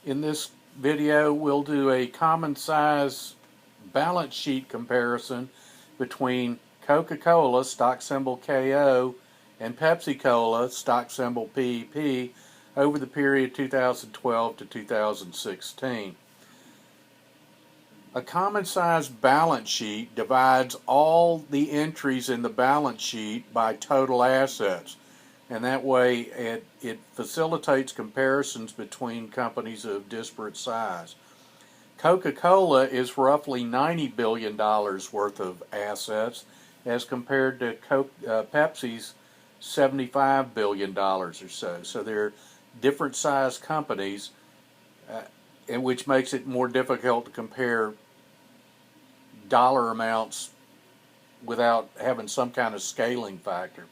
In this video, we'll do a common size balance sheet comparison between Coca Cola, stock symbol KO, and Pepsi Cola, stock symbol PEP, over the period 2012 to 2016. A common size balance sheet divides all the entries in the balance sheet by total assets, and that way it facilitates comparisons between companies of disparate size. Coca Cola is roughly $90 billion worth of assets as compared to Pepsi's $75 billion or so. So they're different size companies, and which makes it more difficult to compare dollar amounts without having some kind of scaling factor.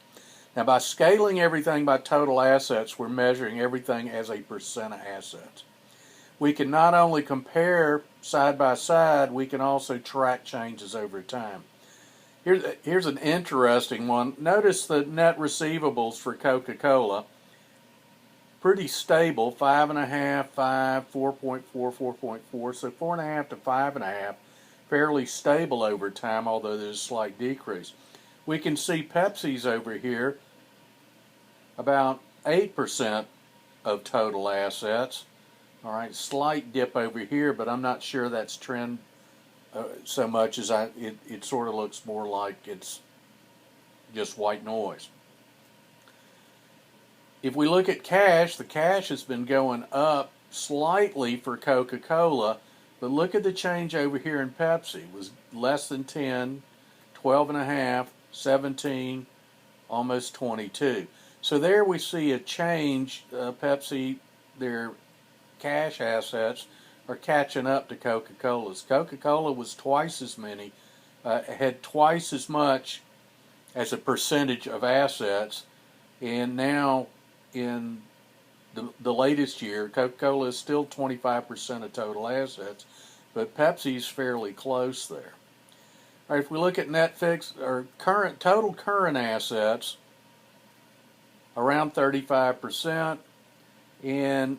Now, by scaling everything by total assets, we're measuring everything as a percent of assets. We can not only compare side by side, we can also track changes over time. Here's an interesting one. Notice the net receivables for Coca Cola. Pretty stable, 5.5, 5, 4.4, 4.4, so 4.5 to 5.5, fairly stable over time, although there's a slight decrease. We can see Pepsi's over here, about 8% of total assets. All right, slight dip over here, but I'm not sure that's trend so much as it sort of looks more like it's just white noise. If we look at cash, the cash has been going up slightly for Coca Cola, but look at the change over here in Pepsi. It was less than 10, 12.5, 17, almost 22. So there we see a change. Pepsi, their cash assets are catching up to Coca Cola's. Coca Cola was twice as many, had twice as much as a percentage of assets, and now in the latest year, Coca Cola is still 25% of total assets, but Pepsi's fairly close there. All right, if we look at net fixed or total current assets, around 35%, and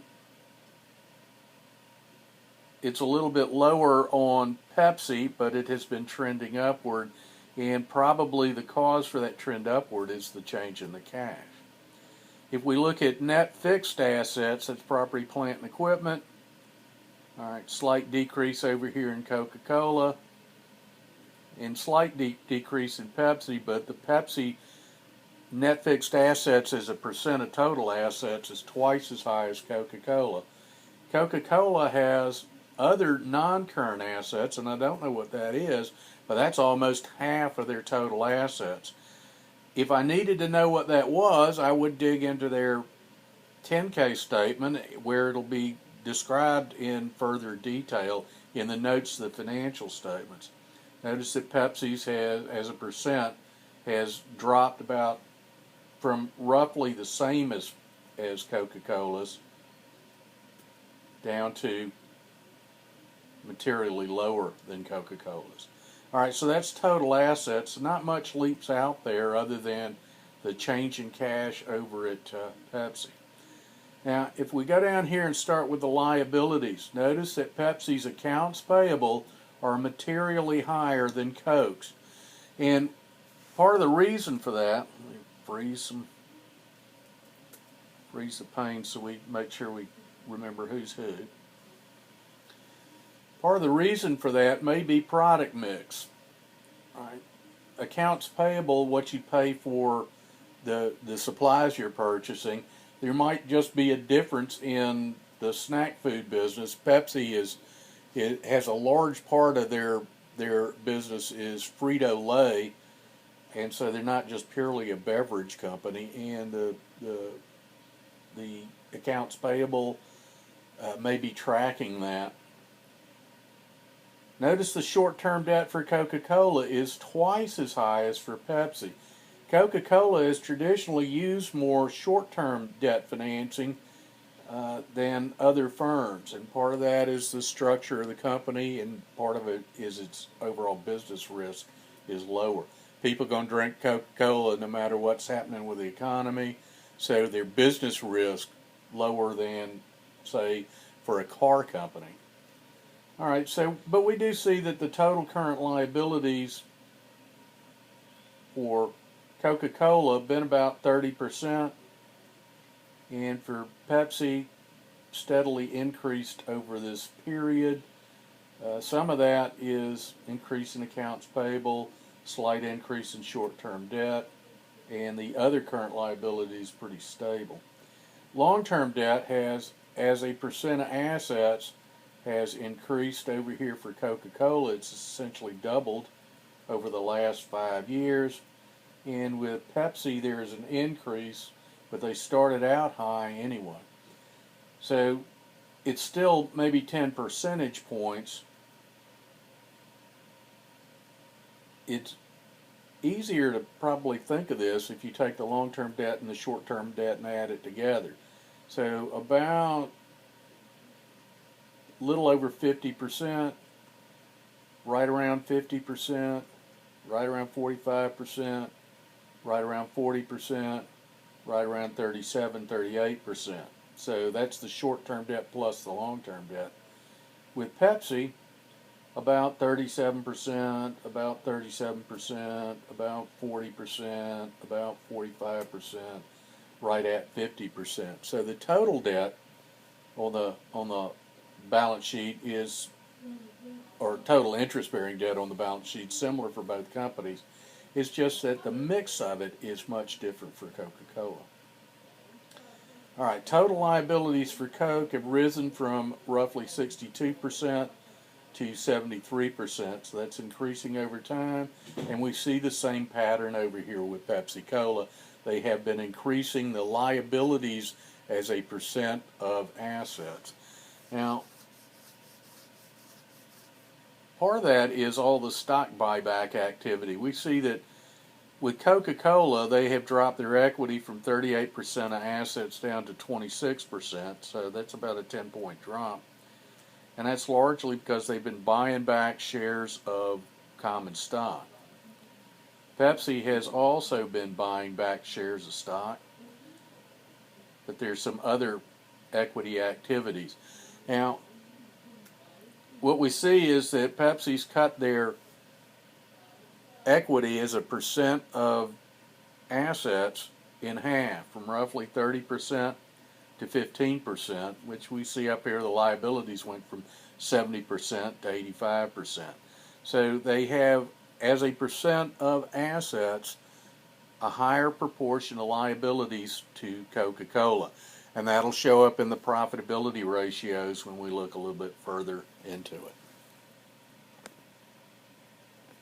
it's a little bit lower on Pepsi, but it has been trending upward, and probably the cause for that trend upward is the change in the cash. If we look at net fixed assets, that's property, plant, and equipment. All right, slight decrease over here in Coca Cola, and slight decrease in Pepsi, but the Pepsi net fixed assets as a percent of total assets is twice as high as Coca Cola. Coca Cola has other non-current assets, and I don't know what that is, but that's almost half of their total assets. If I needed to know what that was, I would dig into their 10K statement where it'll be described in further detail in the notes to the financial statements. Notice that Pepsi's has, as a percent, has dropped about from roughly the same as Coca Cola's down to materially lower than Coca Cola's. All right, so that's total assets. Not much leaps out there other than the change in cash over at Pepsi. Now, if we go down here and start with the liabilities, notice that Pepsi's accounts payable are materially higher than Coke's. And part of the reason for that, let me freeze the pane so we make sure we remember who's who. Part of the reason for that may be product mix. All right. Accounts payable, what you pay for the supplies you're purchasing, there might just be a difference in the snack food business. Pepsi has a large part of their business is Frito-Lay, and so they're not just purely a beverage company, and the accounts payable may be tracking that. Notice the short-term debt for Coca Cola is twice as high as for Pepsi. Coca Cola has traditionally used more short-term debt financing than other firms, and part of that is the structure of the company, and part of it is its overall business risk is lower. People are going to drink Coca Cola no matter what's happening with the economy, so their business risk lower than, say, for a car company. All right, so, but we do see that the total current liabilities for Coca Cola have been about 30%, and for Pepsi, steadily increased over this period. Some of that is increase in accounts payable, slight increase in short-term debt, and the other current liability is pretty stable. Long-term debt has, as a percent of assets, has increased over here for Coca Cola. It's essentially doubled over the last 5 years. And with Pepsi, there is an increase, but they started out high anyway. So it's still maybe 10 percentage points. It's easier to probably think of this if you take the long-term debt and the short-term debt and add it together. So about a little over 50%, right around 50%, right around 45%, right around 40%, right around 37, 38%. So that's the short-term debt plus the long-term debt. With Pepsi, about 37%, about 37%, about 40%, about 45%, right at 50%. So the total debt on the balance sheet is, or total interest-bearing debt on the balance sheet, similar for both companies. It's just that the mix of it is much different for Coca-Cola. All right, total liabilities for Coke have risen from roughly 62% to 73%, so that's increasing over time, and we see the same pattern over here with Pepsi Cola. They have been increasing the liabilities as a percent of assets. Now, part of that is all the stock buyback activity. We see that with Coca-Cola, they have dropped their equity from 38% of assets down to 26%, so that's about a 10-point drop. And that's largely because they've been buying back shares of common stock. Pepsi has also been buying back shares of stock, but there's some other equity activities. Now, what we see is that Pepsi's cut their equity as a percent of assets in half, from roughly 30% to 15%, which we see up here the liabilities went from 70% to 85%. So they have, as a percent of assets, a higher proportion of liabilities to Coca-Cola. And that'll show up in the profitability ratios when we look a little bit further into it.